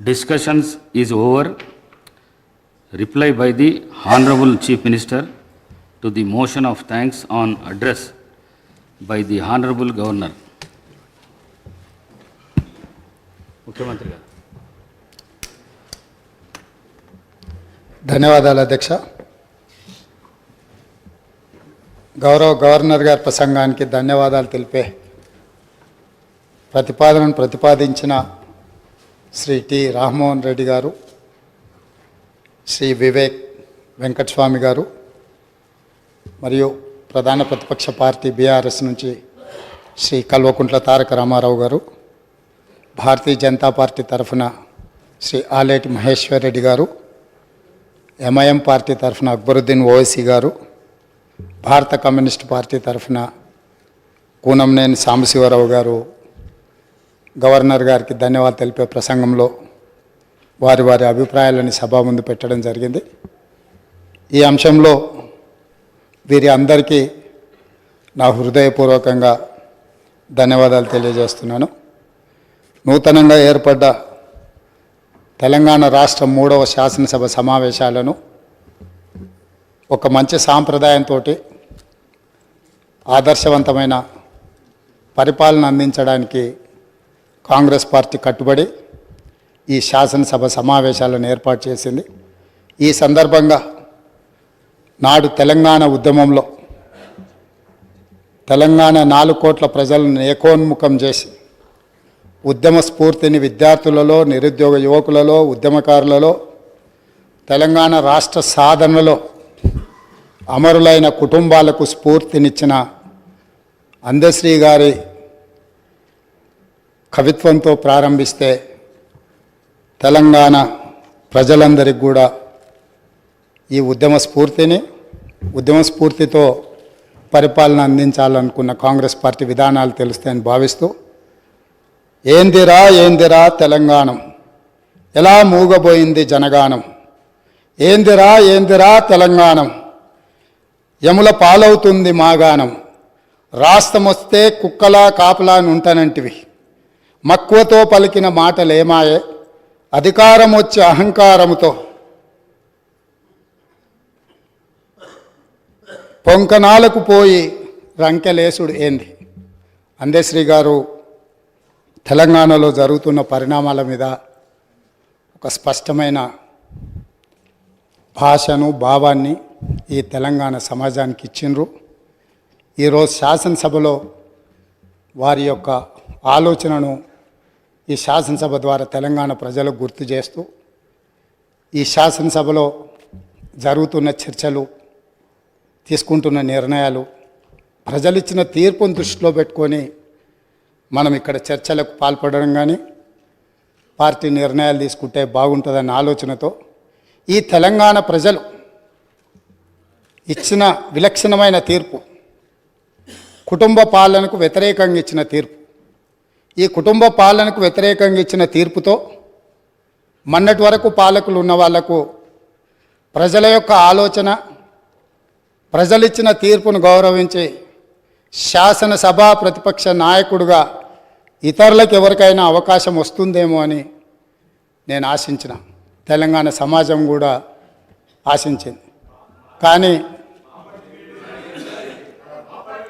Discussions is over. Reply by the Honorable Chief Minister to the motion of thanks on address by the Honorable Governor. ముఖ్యమంత్రి గారు. ధన్యవాదాలు అధ్యక్ష. గౌరవ governor గారి ప్రసంగానికి ధన్యవాదాలు తెలిపే ప్రతిపాదనను ప్రతిపాదించిన శ్రీ టి రామ్మోహన్ రెడ్డి గారు, శ్రీ వివేక్ వెంకటస్వామి గారు మరియు ప్రధాన ప్రతిపక్ష పార్టీ బీఆర్ఎస్ నుంచి శ్రీ కల్వకుంట్ల తారక రామారావు గారు, భారతీయ జనతా పార్టీ తరఫున శ్రీ ఆలేటి మహేశ్వర్ రెడ్డి గారు, ఎంఐఎం పార్టీ తరఫున అక్బరుద్దీన్ ఓవైసీ గారు, భారత కమ్యూనిస్ట్ పార్టీ తరఫున కూనంనేని సాంబశివరావు గారు గవర్నర్ గారికి ధన్యవాదాలు తెలిపే ప్రసంగంలో వారి వారి అభిప్రాయాలను సభ ముందు పెట్టడం జరిగింది. ఈ అంశంలో వీరి అందరికీ నా హృదయపూర్వకంగా ధన్యవాదాలు తెలియజేస్తున్నాను. నూతనంగా ఏర్పడ్డ తెలంగాణ రాష్ట్ర 3వ శాసనసభ సమావేశాలను ఒక మంచి సాంప్రదాయంతో ఆదర్శవంతమైన పరిపాలన అందించడానికి కాంగ్రెస్ పార్టీ కట్టుబడి ఈ శాసనసభ సమావేశాలను ఏర్పాటు చేసింది. ఈ సందర్భంగా నాడు తెలంగాణ ఉద్యమంలో తెలంగాణ 4 కోట్ల ప్రజలను ఏకోన్ముఖం చేసి ఉద్యమ స్ఫూర్తిని విద్యార్థులలో, నిరుద్యోగ యువకులలో, ఉద్యమకారులలో, తెలంగాణ రాష్ట్ర సాధనలో అమరులైన కుటుంబాలకు స్ఫూర్తినిచ్చిన అందశ్రీ గారి కవిత్వంతో ప్రారంభిస్తే తెలంగాణ ప్రజలందరికీ కూడా ఈ ఉద్యమ స్ఫూర్తితో పరిపాలన అందించాలనుకున్న కాంగ్రెస్ పార్టీ విధానాలు తెలుస్తాయని భావిస్తూ ఏందిరా తెలంగాణం, ఎలా మూగబోయింది జనగానం, ఏందిరా తెలంగాణం, యముల పాలవుతుంది మాగానం, రాష్ట్రమొస్తే కుక్కలా కాపలా ఉంటానంటివి, మక్కువతో పలికిన మాటలేమాయే, అధికారం వచ్చే అహంకారముతో పొంకనాలకు పోయి రంకెలేసుడు ఏంది. అందశ్రీ గారు తెలంగాణలో జరుగుతున్న పరిణామాల మీద ఒక స్పష్టమైన భాషను, భావాన్ని ఈ తెలంగాణ సమాజానికి ఇచ్చిండ్రు. ఈరోజు శాసనసభలో వారి యొక్క ఆలోచనను ఈ శాసనసభ ద్వారా తెలంగాణ ప్రజలకు గుర్తు చేస్తూ ఈ శాసనసభలో జరుగుతున్న చర్చలు, తీసుకుంటున్న నిర్ణయాలు, ప్రజలిచ్చిన తీర్పును దృష్టిలో పెట్టుకొని మనం ఇక్కడ చర్చలకు పాల్పడడం కానీ పార్టీ నిర్ణయాలు తీసుకుంటే బాగుంటుందన్న ఆలోచనతో ఈ తెలంగాణ ప్రజలు ఇచ్చిన విలక్షణమైన తీర్పు, కుటుంబ పాలనకు వ్యతిరేకంగా ఇచ్చిన తీర్పు, ఈ కుటుంబ పాలనకు వ్యతిరేకంగా ఇచ్చిన తీర్పుతో మొన్నటి వరకు పాలకులు ఉన్న వాళ్లకు ప్రజల యొక్క ఆలోచన, ప్రజలిచ్చిన తీర్పును గౌరవించి శాసనసభ ప్రతిపక్ష నాయకుడిగా ఇతరులకు ఎవరికైనా అవకాశం వస్తుందేమో అని నేను ఆశించిన, తెలంగాణ సమాజం కూడా ఆశించింది. కానీ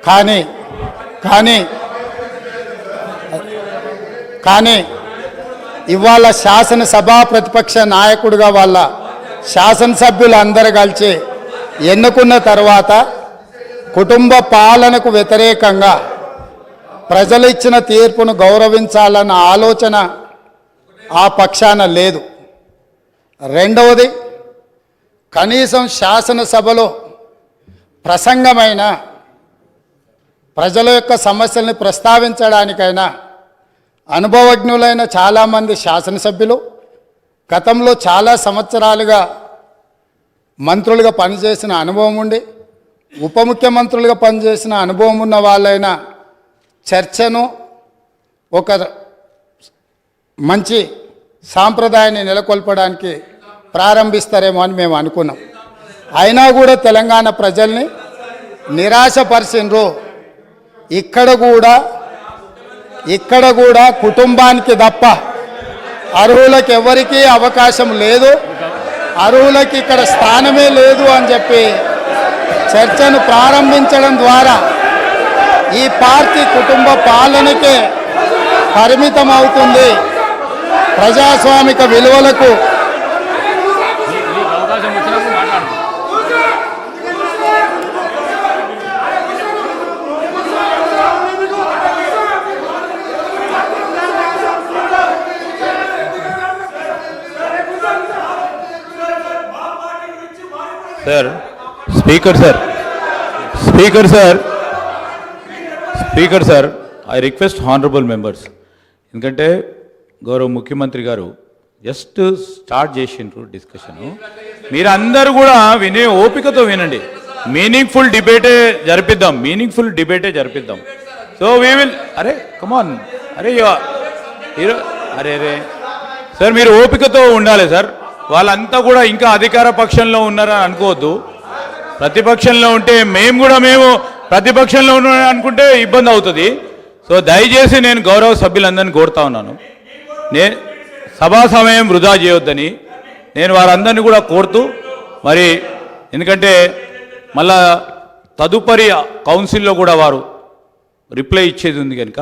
కానీ కానీ కానీ ఇవాళ శాసనసభ ప్రతిపక్ష నాయకుడిగా వాళ్ళ శాసనసభ్యులు అందరూ కలిసి ఎన్నుకున్న తర్వాత కుటుంబ పాలనకు వ్యతిరేకంగా ప్రజలు ఇచ్చిన తీర్పును గౌరవించాలన్న ఆలోచన ఆ పక్షాన లేదు. రెండవది, కనీసం శాసనసభలో ప్రసంగమైన ప్రజల యొక్క సమస్యల్ని ప్రస్తావించడానికైనా అనుభవజ్ఞులైన చాలామంది శాసనసభ్యులు, గతంలో చాలా సంవత్సరాలుగా మంత్రులుగా పనిచేసిన అనుభవం ఉండి ఉప ముఖ్యమంత్రులుగా పనిచేసిన అనుభవం ఉన్న వాళ్ళైన చర్చను ఒక మంచి సాంప్రదాయాన్ని నెలకొల్పడానికి ప్రారంభిస్తారేమో అని మేము అనుకున్నాం. అయినా కూడా తెలంగాణ ప్రజల్ని నిరాశపరిచినరు. ఇక్కడ కూడా కుటుంబానికి తప్ప అర్హులకు ఎవరికీ అవకాశం లేదు, అర్హులకి ఇక్కడ స్థానమే లేదు అని చెప్పి చర్చను ప్రారంభించడం ద్వారా ఈ పార్టీ కుటుంబ పాలనకే పరిమితం అవుతుంది. ప్రజాస్వామిక విలువలకు అవకాశం వచ్చినప్పుడు మాట్లాడుతుంది. Sir speaker sir speaker sir speaker sir I request honourable members, ఎందుకంటే గౌరవ ముఖ్యమంత్రి గారు జస్ట్ స్టార్ట్ చేసిండ్రు డిస్కషను. మీరందరూ కూడా వినే ఓపికతో వినండి. మీనింగ్ఫుల్ డిబేటే జరిపిద్దాం. సో వీ విల్ అరే కమాన్ అరే అరే అరే సార్ మీరు ఓపికతో ఉండాలి సార్. వాళ్ళంతా కూడా ఇంకా అధికార పక్షంలో ఉన్నారని అనుకోవద్దు. ప్రతిపక్షంలో ఉంటే మేము ప్రతిపక్షంలో ఉన్నామని అనుకుంటే ఇబ్బంది అవుతుంది. సో దయచేసి నేను గౌరవ సభ్యులందరినీ కోరుతా ఉన్నాను, సభా సమయం వృధా చేయొద్దని నేను వారందరినీ కూడా కోరుతూ, మరి ఎందుకంటే మళ్ళా తదుపరి కౌన్సిల్లో కూడా వారు రిప్లై ఇచ్చేది ఉంది కనుక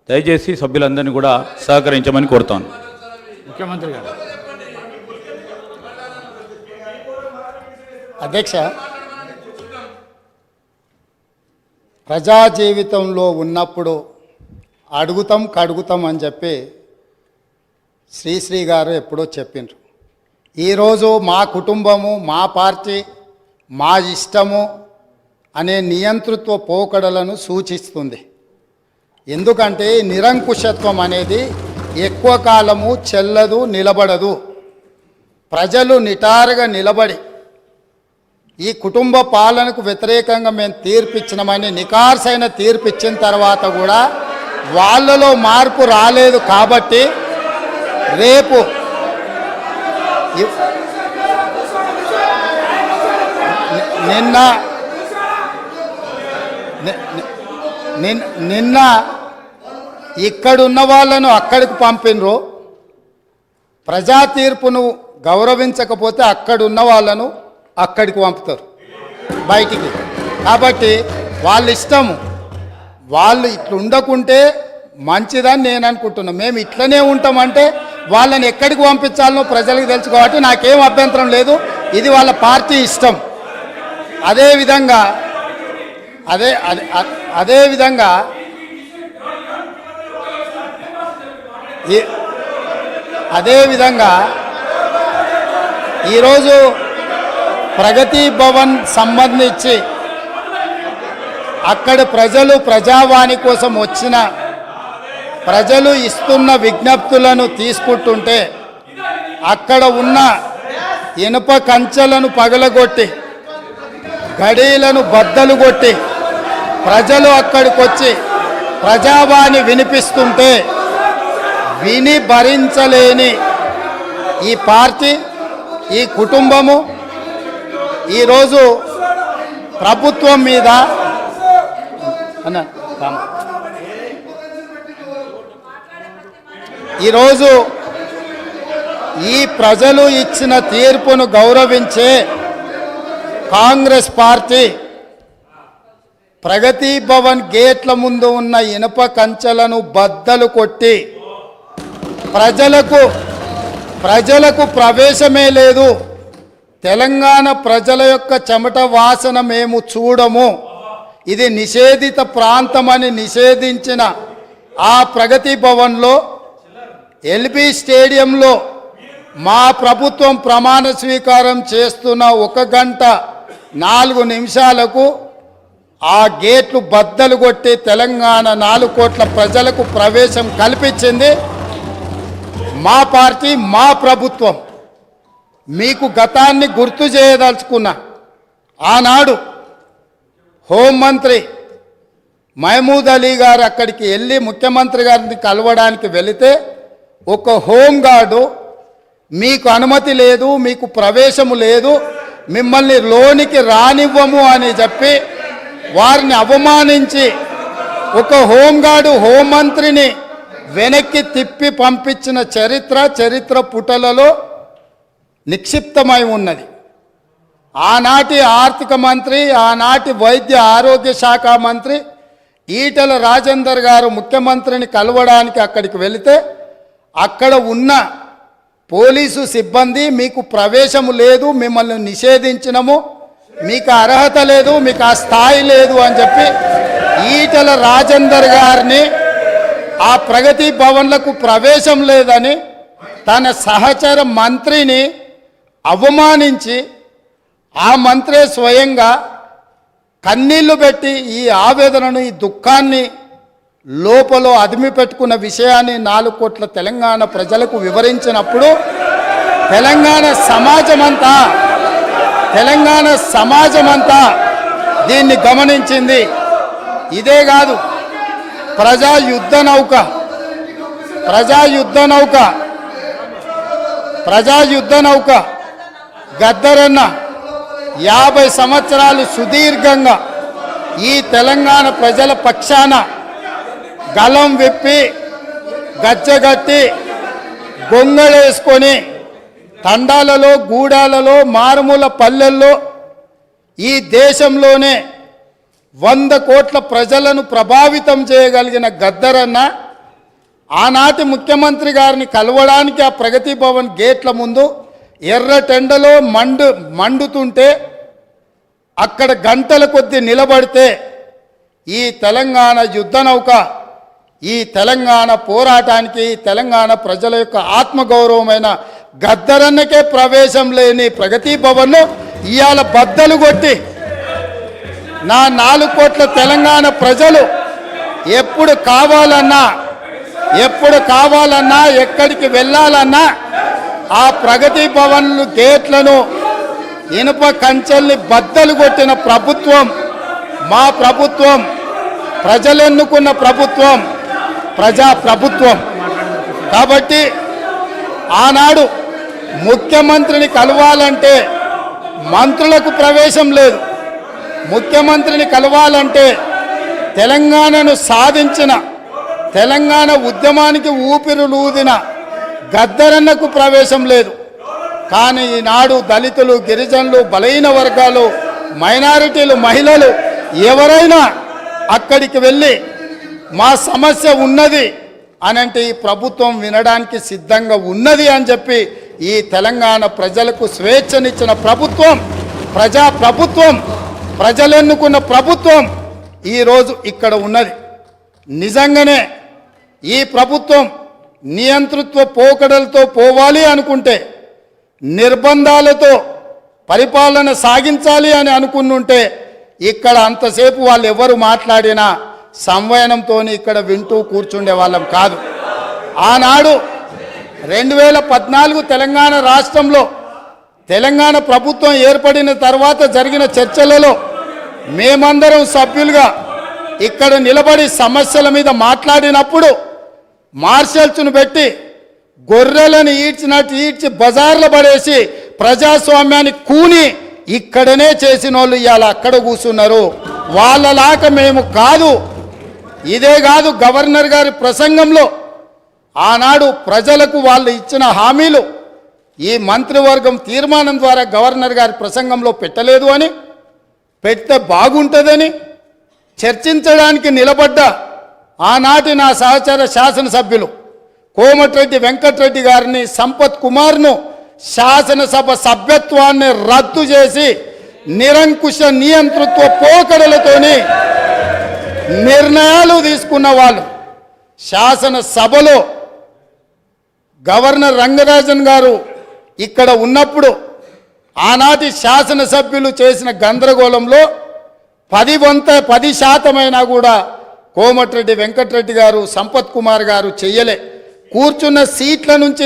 దయచేసి సభ్యులందరినీ కూడా సహకరించమని కోరుతాను. ముఖ్యమంత్రి గారు. అధ్యక్ష, ప్రజా జీవితంలో ఉన్నప్పుడు కడుగుతాం అని చెప్పి శ్రీశ్రీ గారు ఎప్పుడో చెప్పిండ్రు. ఈరోజు మా కుటుంబము, మా పార్టీ, మా ఇష్టము అనే నియంతృత్వ పోకడలను సూచిస్తుంది. ఎందుకంటే నిరంకుశత్వం అనేది ఎక్కువ కాలము చెల్లదు, నిలబడదు. ప్రజలు నిటారుగా నిలబడి ఈ కుటుంబ పాలనకు వ్యతిరేకంగా మేము తీర్పిచ్చినామని నికార్సైన తీర్పిచ్చిన తర్వాత కూడా వాళ్ళలో మార్పు రాలేదు. కాబట్టి రేపు నిన్న ఇక్కడున్న వాళ్ళను అక్కడికి పంపినరు. ప్రజా తీర్పును గౌరవించకపోతే అక్కడున్న వాళ్ళను అక్కడికి పంపుతారు బయటికి. కాబట్టి వాళ్ళ ఇష్టము, వాళ్ళు ఇట్లా ఉండకుంటే మంచిదని నేను అనుకుంటున్నాను. మేము ఇట్లనే ఉంటామంటే వాళ్ళని ఎక్కడికి పంపించాలనో ప్రజలకు తెలుసు కాబట్టి నాకేం అభ్యంతరం లేదు. ఇది వాళ్ళ పార్టీ ఇష్టం. అదేవిధంగా ఈరోజు ప్రగతి భవన్ సంబంధించి అక్కడ ప్రజావాణి కోసం వచ్చిన ప్రజలు ఇస్తున్న విజ్ఞప్తులను తీసుకుంటుంటే అక్కడ ఉన్న ఇనుప కంచెలను పగలగొట్టి గడీలను బద్దలు కొట్టి ప్రజలు అక్కడికి వచ్చి ప్రజావాణి వినిపిస్తుంటే విని భరించలేని ఈ పార్టీ, ఈ కుటుంబము ఈరోజు ప్రభుత్వం మీద ఈరోజు ఈ ప్రజలు ఇచ్చిన తీర్పును గౌరవించే కాంగ్రెస్ పార్టీ ప్రగతి భవన్ గేట్ల ముందు ఉన్న ఇనుప కంచెలను బద్దలు కొట్టి ప్రజలకు ప్రవేశమే లేదు, తెలంగాణ ప్రజల యొక్క చెమట వాసన మేము చూడము, ఇది నిషేధిత ప్రాంతమని నిషేధించిన ఆ ప్రగతి భవన్లో ఎల్బీ స్టేడియంలో మా ప్రభుత్వం ప్రమాణ స్వీకారం చేస్తున్న 1 గంట 4 నిమిషాలకు ఆ గేట్లు బద్దలు కొట్టి తెలంగాణ 4 కోట్ల ప్రజలకు ప్రవేశం కల్పించింది మా పార్టీ, మా ప్రభుత్వం. మీకు గతాన్ని గుర్తు చేయదలుచుకున్నా. ఆనాడు హోంమంత్రి మహమూద్ అలీ గారు అక్కడికి వెళ్ళి ముఖ్యమంత్రి గారిని కలవడానికి వెళితే ఒక హోంగార్డు మీకు అనుమతి లేదు, మీకు ప్రవేశము లేదు, మిమ్మల్ని లోనికి రానివ్వము అని చెప్పి వారిని అవమానించి ఒక హోంగార్డు హోంమంత్రిని వెనక్కి తిప్పి పంపించిన చరిత్ర పుటలలో నిక్షిప్తమై ఉన్నది. ఆనాటి ఆర్థిక మంత్రి, ఆనాటి వైద్య ఆరోగ్య శాఖ మంత్రి ఈటెల రాజేందర్ గారు ముఖ్యమంత్రిని కలవడానికి అక్కడికి వెళితే అక్కడ ఉన్న పోలీసు సిబ్బంది మీకు ప్రవేశము లేదు, మిమ్మల్ని నిషేధించినము, మీకు అర్హత లేదు, మీకు ఆ స్థాయి లేదు అని చెప్పి ఈటెల రాజేందర్ గారిని ఆ ప్రగతి భవన్లకు ప్రవేశం లేదని తన సహచర మంత్రిని అవమానించి ఆ మంత్రే స్వయంగా కన్నీళ్లు పెట్టి ఈ ఆవేదనను, ఈ దుఃఖాన్ని లోపల అదిమి పెట్టుకున్న విషయాన్ని 4 కోట్ల తెలంగాణ ప్రజలకు వివరించినప్పుడు తెలంగాణ సమాజమంతా దీన్ని గమనించింది. ఇదే కాదు, ప్రజా యుద్ధ నౌక గద్దరన్న 50 సంవత్సరాలు సుదీర్ఘంగా ఈ తెలంగాణ ప్రజల పక్షాన గలం విప్పి గచ్చగట్టి గొంగళేసుకొని తండాలలో, గూడాలలో, మారుమూల పల్లెల్లో ఈ దేశంలోనే 100 కోట్ల ప్రజలను ప్రభావితం చేయగలిగిన గద్దరన్న ఆనాటి ముఖ్యమంత్రి గారిని కలవడానికి ఆ ప్రగతి భవన్ గేట్ల ముందు ఎర్రటెండలో మండుతుంటే అక్కడ గంటల కొద్దీ నిలబడితే ఈ తెలంగాణ యుద్ధ నౌక, ఈ తెలంగాణ పోరాటానికి, తెలంగాణ ప్రజల యొక్క ఆత్మగౌరవమైన గద్దరన్నకే ప్రవేశం లేని ప్రగతి భవన్ను ఇవాళ బద్దలు కొట్టి నా 4 కోట్ల తెలంగాణ ప్రజలు ఎప్పుడు కావాలన్నా ఎక్కడికి వెళ్ళాలన్నా ఆ ప్రగతి భవన్లు గేట్లను, ఇనుప కంచెల్ని బద్దలు కొట్టిన ప్రభుత్వం మా ప్రభుత్వం, ప్రజలెన్నుకున్న ప్రభుత్వం, ప్రజాప్రభుత్వం. కాబట్టి ఆనాడు ముఖ్యమంత్రిని కలవాలంటే మంత్రులకు ప్రవేశం లేదు, ముఖ్యమంత్రిని కలవాలంటే తెలంగాణను సాధించిన, తెలంగాణ ఉద్యమానికి ఊపిరులూదిన గద్దరన్నకు ప్రవేశం లేదు. కానీ ఈనాడు దళితులు, గిరిజనులు, బలహీన వర్గాలు, మైనారిటీలు, మహిళలు ఎవరైనా అక్కడికి వెళ్ళి మా సమస్య ఉన్నది అనంటే ఈ ప్రభుత్వం వినడానికి సిద్ధంగా ఉన్నది అని చెప్పి ఈ తెలంగాణ ప్రజలకు స్వేచ్ఛనిచ్చిన ప్రభుత్వం, ప్రజాప్రభుత్వం, ప్రజలెన్నుకున్న ప్రభుత్వం ఈరోజు ఇక్కడ ఉన్నది. నిజంగానే ఈ ప్రభుత్వం నియంతృత్వ పోకడలతో పోవాలి అనుకుంటే, నిర్బంధాలతో పరిపాలన సాగించాలి అని అనుకుంటుంటే ఇక్కడ అంతసేపు వాళ్ళు ఎవరు మాట్లాడినా సంవయనంతో ఇక్కడ వింటూ కూర్చుండే వాళ్ళం కాదు. ఆనాడు 2014 తెలంగాణ రాష్ట్రంలో తెలంగాణ ప్రభుత్వం ఏర్పడిన తర్వాత జరిగిన చర్చలలో మేమందరం సభ్యులుగా ఇక్కడ నిలబడి సమస్యల మీద మాట్లాడినప్పుడు మార్షల్స్ను పెట్టి గొర్రెలను ఈడ్చినట్టు ఈడ్చి బజార్లో పడేసి ప్రజాస్వామ్యాన్ని కూని ఇక్కడనే చేసిన వాళ్ళు ఇవాళ అక్కడ కూర్చున్నారు. వాళ్ళలాగా మేము కాదు. ఇదే కాదు, గవర్నర్ గారి ప్రసంగంలో ఆనాడు ప్రజలకు వాళ్ళు ఇచ్చిన హామీలు ఈ మంత్రివర్గం తీర్మానం ద్వారా గవర్నర్ గారి ప్రసంగంలో పెట్టలేదు అని, పెడితే బాగుంటుందని చర్చించడానికి నిలబడ్డ ఆనాటి నా సహచర శాసనసభ్యులు కోమటిరెడ్డి వెంకటరెడ్డి గారిని, సంపత్ కుమార్ను శాసనసభ సభ్యత్వాన్ని రద్దు చేసి నిరంకుశ నియంతృత్వ పోకడలతోని నిర్ణయాలు తీసుకున్న వాళ్ళు శాసనసభలో గవర్నర్ రంగరాజన్ గారు ఇక్కడ ఉన్నప్పుడు ఆనాటి శాసనసభ్యులు చేసిన గందరగోళంలో 10% కూడా కోమటిరెడ్డి వెంకటరెడ్డి గారు, సంపత్ కుమార్ గారు చెయ్యలే. కూర్చున్న సీట్ల నుంచి